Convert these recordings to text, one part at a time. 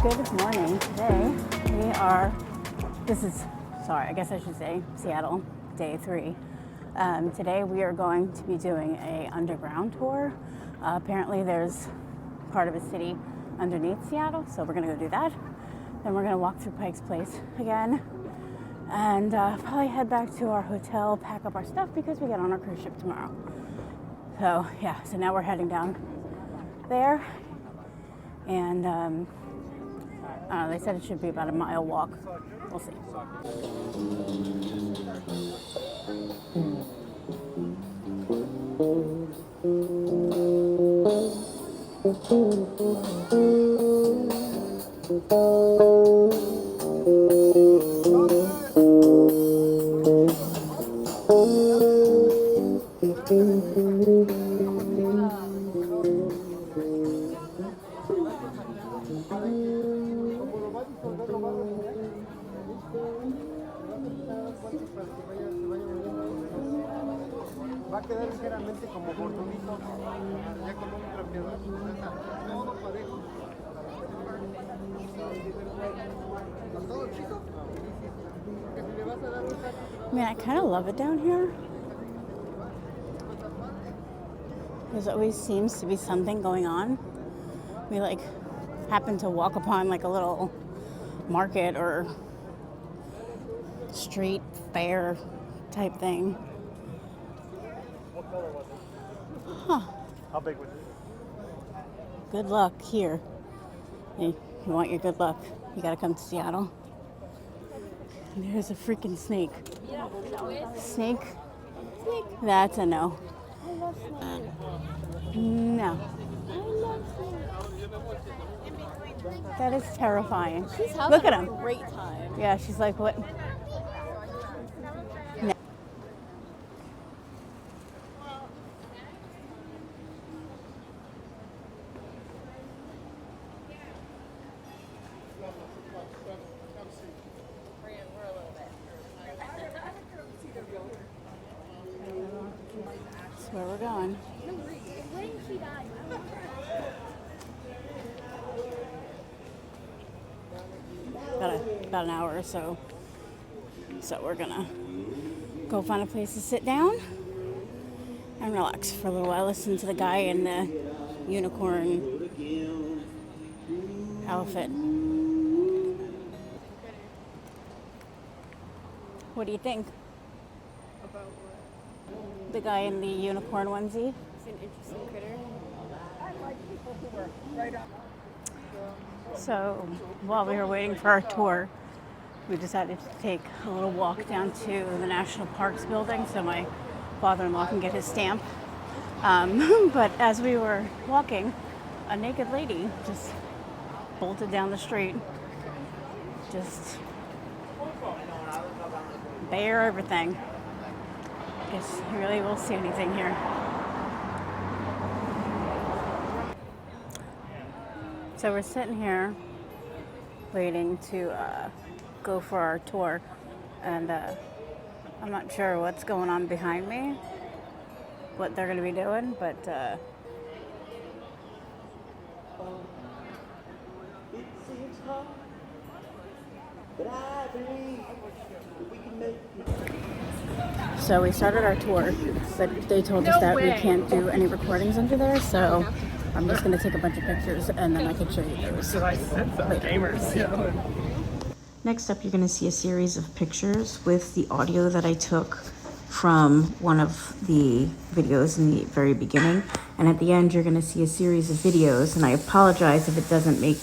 Good morning. Today I guess I should say Seattle, day 3. Today we are going to be doing a underground tour. Apparently there's part of a city underneath Seattle, so we're gonna go do that. Then we're gonna walk through Pike's Place again and probably head back to our hotel, pack up our stuff because we get on our cruise ship tomorrow. So yeah, so now we're heading down there, and they said it should be about a mile walk. We'll see. Va a quedar ligeramente como gordito, ya con un trapeador, todo parejo. Todo chico. Que si le vas a dar un I mean, I kind of love it down here. There always seems to be something going on. We happen to walk upon a little market or street fair type thing. What color was it? Huh. How big was it? Good luck here. You want your good luck, you gotta come to Seattle. There's a freaking snake. Snake? That's a no. I love snakes. No. I love snakes. That is terrifying. She's having Look at a him. great time. Yeah, she's like, what? No. That's where we're going. About an hour or so. So we're gonna go find a place to sit down and relax for a little while. Listen to the guy in the unicorn outfit. What do you think? About what? The guy in the unicorn onesie? It's an interesting critter. So while we were waiting for our tour, we decided to take a little walk down to the National Parks building so my father-in-law can get his stamp. But as we were walking, a naked lady just bolted down the street. Just bare everything. Guess you really will see anything here. So we're sitting here waiting to go for our tour, and I'm not sure what's going on behind me, what they're going to be doing, but so we started our tour, but they told us that we can't do any recordings under there, so I'm just going to take a bunch of pictures and then I can show you those. Gamers. Next up, you're going to see a series of pictures with the audio that I took from one of the videos in the very beginning. And at the end, you're going to see a series of videos. And I apologize if it doesn't make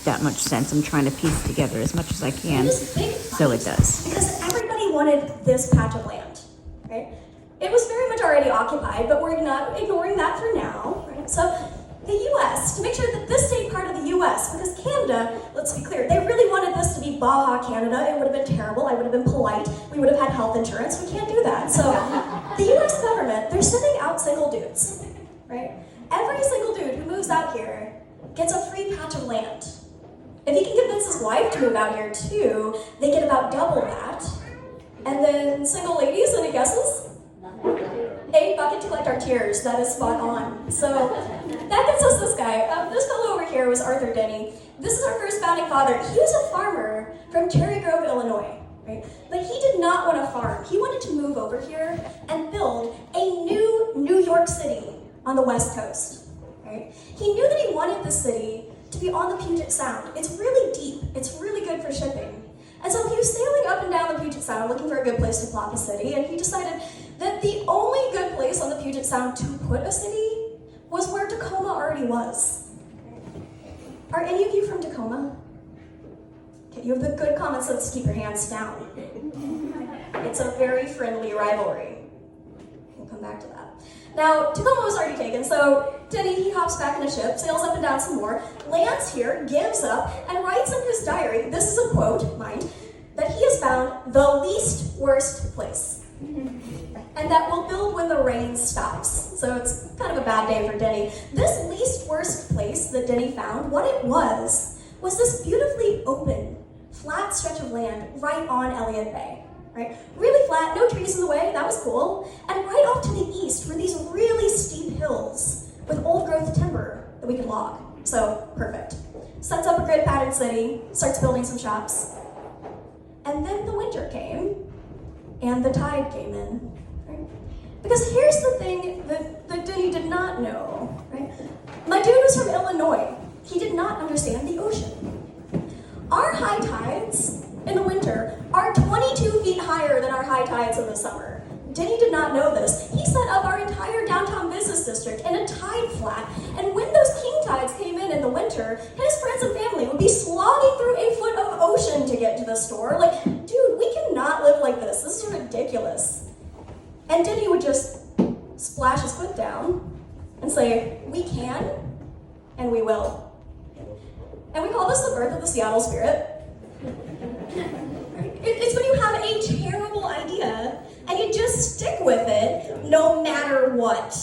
that much sense. I'm trying to piece together as much as I can, so it does. Because everybody wanted this patch of land, right? It was very much already occupied, but we're not ignoring that for now, right? So the U.S., to make sure that this stayed part of the U.S., because Canada, let's be clear, they really wanted this to be Baja Canada. It would have been terrible. I would have been polite. We would have had health insurance. We can't do that. So the U.S. government, they're sending out single dudes, right? Every single dude who moves out here gets a free patch of land. If he can convince his wife to move out here too, they get about double that. And then single ladies, any guesses? $8 to collect our tears. That is spot on. So that gets us this guy. This fellow over here is Arthur Denny. This is our first founding father. He was a farmer from Cherry Grove, Illinois, right? But he did not want to farm. He wanted to move over here and build a new New York City on the West Coast, right? He knew that he wanted the city to be on the Puget Sound. It's really deep. It's really good for shipping. And so he was sailing up and down the Puget Sound looking for a good place to plop a city, and he decided that the only good place on the Puget Sound to put a city was where Tacoma already was. Are any of you from Tacoma? Okay, you have the good common sense to keep your hands down. It's a very friendly rivalry. We'll come back to that. Now, Tacoma was already taken, so Denny, he hops back in a ship, sails up and down some more, lands here, gives up, and writes in his diary, this is a quote, mind, that he has found the least worst place. And that will build when the rain stops. So it's kind of a bad day for Denny. This least worst place that Denny found, what it was this beautifully open, flat stretch of land right on Elliott Bay. Right? Really flat, no trees in the way, that was cool. And right off to the east were these really steep hills with old growth timber that we could log. So, perfect. Sets up a grid pattern city, starts building some shops. And then the winter came, and the tide came in. Right? Because here's the thing that Denny did not know. Right? My dude was from Illinois. He did not understand the ocean. Our high tides in the winter are 22 feet higher than our high tides in the summer. Denny did not know this. He set up our entire downtown business district in a tide flat, and when those king tides came in the winter, his friends and family would be slogging through a foot of ocean to get to the store. Like, dude, we cannot live like this. This is ridiculous. And Denny would just splash his foot down and say, we can, and we will. And we call this the birth of the Seattle spirit. It's when you have a terrible idea and you just stick with it no matter what.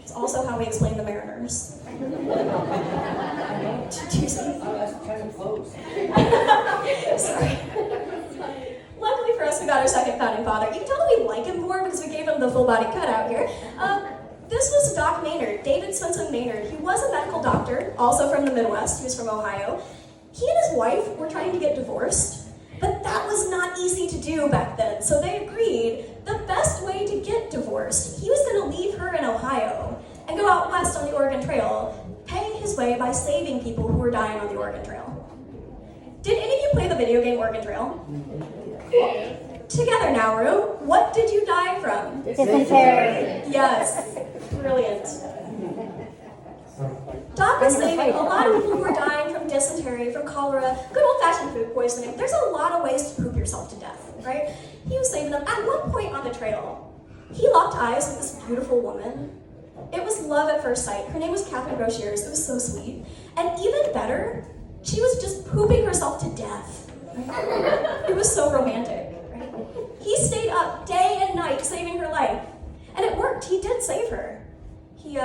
It's also how we explain the Mariners. Too soon. That's kind of close. Sorry. Luckily for us, we got our second founding father. You can tell that we like him more because we gave him the full body cutout here. This was Doc Maynard, David Swenson Maynard. He was a medical doctor, also from the Midwest. He was from Ohio. He and his wife were trying to get divorced, but that was not easy to do back then. So they agreed the best way to get divorced, he was going to leave her in Ohio and go out west on the Oregon Trail, paying his way by saving people who were dying on the Oregon Trail. Did any of you play the video game Oregon Trail? Together now, room. What did you die from? Dysentery. Yes. Brilliant. Doc was saving a lot of people who were dying from dysentery, from cholera, good old-fashioned food poisoning. There's a lot of ways to poop yourself to death, right? He was saving them. At one point on the trail, he locked eyes with this beautiful woman. It was love at first sight. Her name was Catherine Broshears. It was so sweet. And even better, she was just pooping herself to death. Right? It was so romantic. Right? He stayed up day and night saving her life. And it worked. He did save her. He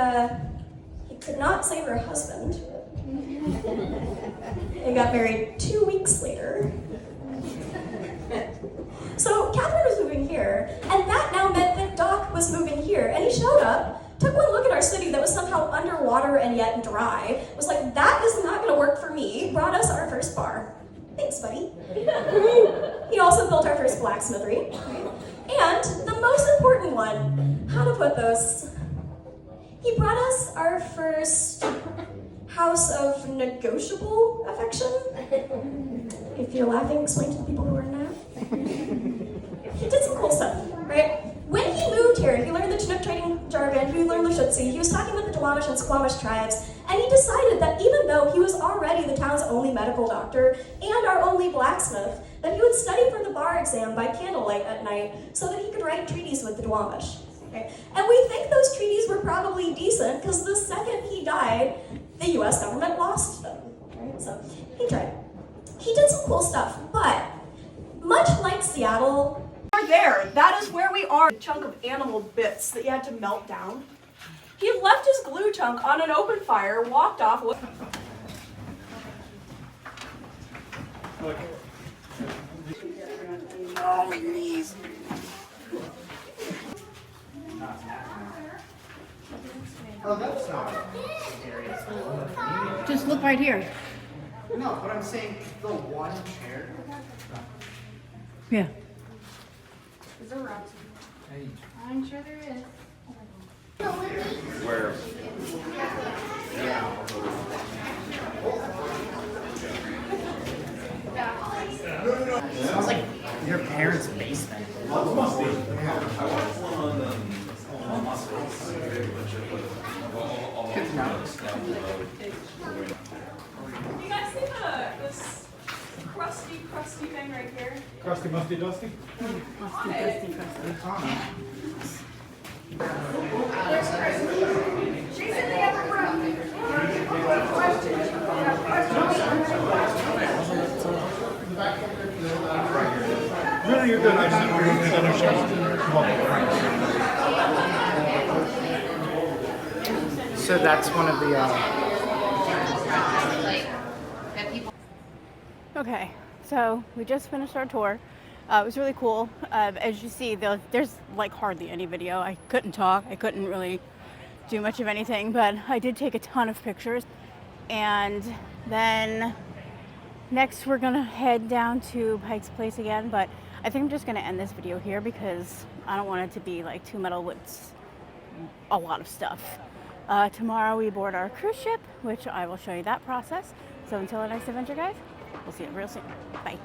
could not save her husband. They got married 2 weeks later. So Catherine was moving here, and that now meant that Doc was moving here. And he showed up, took one look at our city that was somehow underwater and yet dry, was like, that is not gonna work for me, brought us our first bar. Thanks, buddy. He also built our first blacksmithery. And the most important one, how to put those, he brought us our first house of negotiable affection. If you're laughing, explain to the people who are not. He did some cool stuff, right? When he moved here, he learned the Chinook trading jargon, he learned the Shutsi, he was talking with the Duwamish and Squamish tribes, and he decided that even though he was already the town's only medical doctor and our only blacksmith, that he would study for the bar exam by candlelight at night so that he could write treaties with the Duwamish. Right? And we think those treaties were probably decent because the second he died, the US government lost them. Right? So he tried. He did some cool stuff, but much like Seattle, there, that is where we are. A chunk of animal bits that you had to melt down. He left his glue chunk on an open fire, walked off. Oh, my knees. Oh, that's not. Just look right here. No, but I'm saying the one chair. Yeah. Is there rats? I'm sure there is. Where? Sounds like your parents' basement. You guys see this crusty thing right here? Crusty, musty, dusty? She's in the other room. No, you're good. I just So that's one of the. Okay, so we just finished our tour. It was really cool. As you see, there's like hardly any video. I couldn't talk. I couldn't really do much of anything, but I did take a ton of pictures. And then next we're gonna head down to Pike's Place again, but I think I'm just gonna end this video here because I don't want it to be like too metal with a lot of stuff. Tomorrow we board our cruise ship, which I will show you that process. So until our next adventure, guys, we'll see you real soon. Bye.